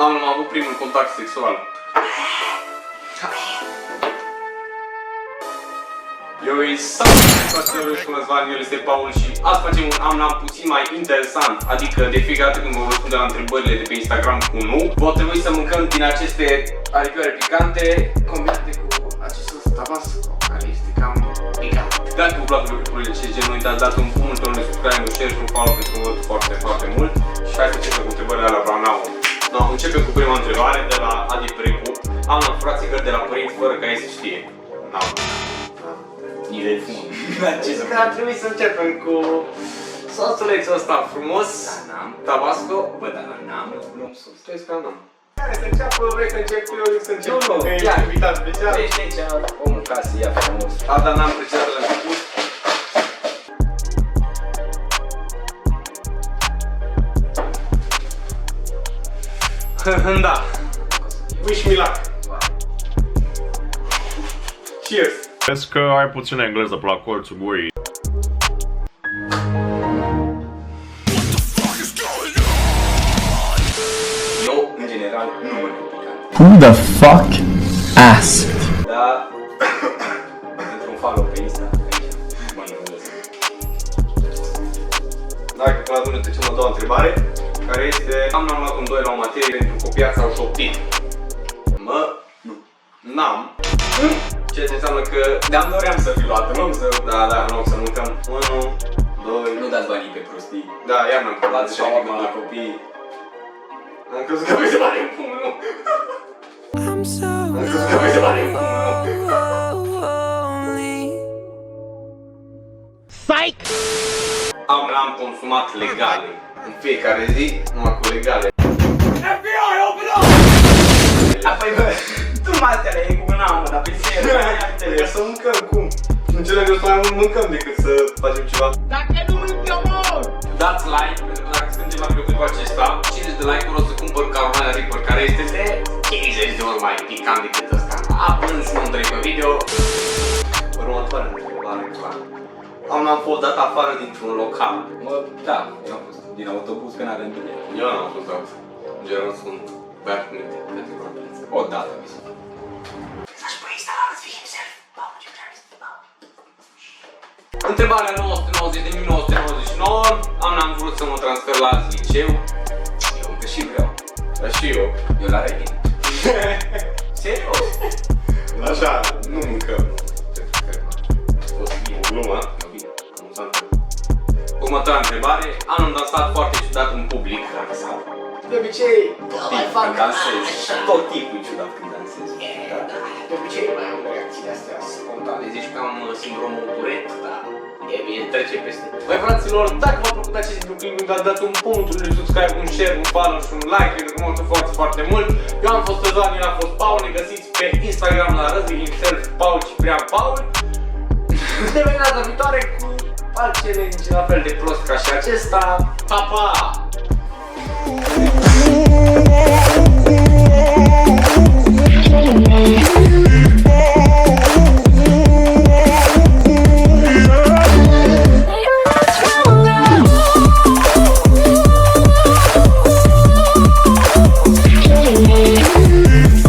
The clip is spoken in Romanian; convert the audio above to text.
Am avut primul contact sexual. Eu îi salut, eu este Paul și azi facem un am-nam puțin mai interesant. Adică de fiecare dată când vă răspund la întrebările de pe Instagram cu nu, va trebui să mâncăm din aceste aripioare picante combinate cu acest sos tabasco, care este cam picant. Dacă vă plac lucrurile ce gen, nu uitați, dați un buton de subscribe, un share și un follow pentru că vă foarte, foarte mult. Și hai să începem cu întrebările la Branau. No, începem cu prima întrebare de la Adi Precu. Am furații gări de la părinți fără ca ei să știe. Idei fun. Ar trebui să începem cu sosulețul ăsta frumos. Tabasco. Bă, dar n-am luăm sos. Trebuie să n-am. Care să înceapă, vrei să încep eu, să încep eu? Nu, ia, invitat special. Ești aici, omul casă, ia frumos. Dar n-am precedat la început. Da. Wish me luck. Cheers. Vezi că ai puțină engleză pe la colțul gurii. Eu, în general, nu mănânc picant. Who the fuck asked? Da. Într-un follow pe Insta. Mănânc. Dacă la adună trecem la a doua întrebare, care este: am luat un 2 la o materie pentru copiat sau șoptit. Mă, nu. N-am. Ceea ce înseamnă că ne-am doream să fi luat, nu? Da, în loc să mâncăm 1, 2... Nu dați banii pe prostii. Da, iar n-am luat și acum la copii. Am crezut că voi să bani în pumn, nu? Am crezut că voi să bani în pumn, nu? Psych! Am consumat legale. În fiecare zi, numai cu legale. FBI, open up! Apoi bă, tu matele e cu un am, dar pe Ca să mâncăm, cum? În cele de mai mult mâncăm decât să facem ceva. Dacă nu mâncăm, mor! Dați like, pentru că dacă strângem la videoclipul acesta 50 de like-uri o să cumpăr Carolina Reaper, care este de 50 de ori mai picant decât ăsta. Apânz nu trec pe video. Următoarea întrebare, clar. Am fost dat afară dintr-un local. Mă, da, eu am fost din autobuz că n-are întâlnire. Eu n-am fost dat. În general sunt băiat cu minte, pentru că o dată mi se. Să-și pui instalat, fii himself. Bau, ce vreau să te bau. Întrebarea 990.999. Am vrut să mă transfer la liceu. Eu încă și vreau. Dar și eu. Eu la Revin. Serios? Așa, nu mâncăm. O să fie o glumă. Următoarea întrebare. Am dansat foarte ciudat în public. De obicei, mai fac dansez. Tot tipul e ciudat când dansez. De obicei mai am reacțiile astea spontane. Zici că am sindromul Tourette, dar e bine, trece peste. Băi fraților, dacă v-a plăcut acest videoclip, nu uitați, dați un punct de subscribe, un share, un follow și un like, pentru că mă foarte, foarte mult. Eu am fost Răzvan, el a fost Paul, ne găsiți pe Instagram la Răzvan himself, Paul Ciprian Paul. Ne vedem data viitoare cu alt challenge la fel de prost ca și acesta. Pa, pa!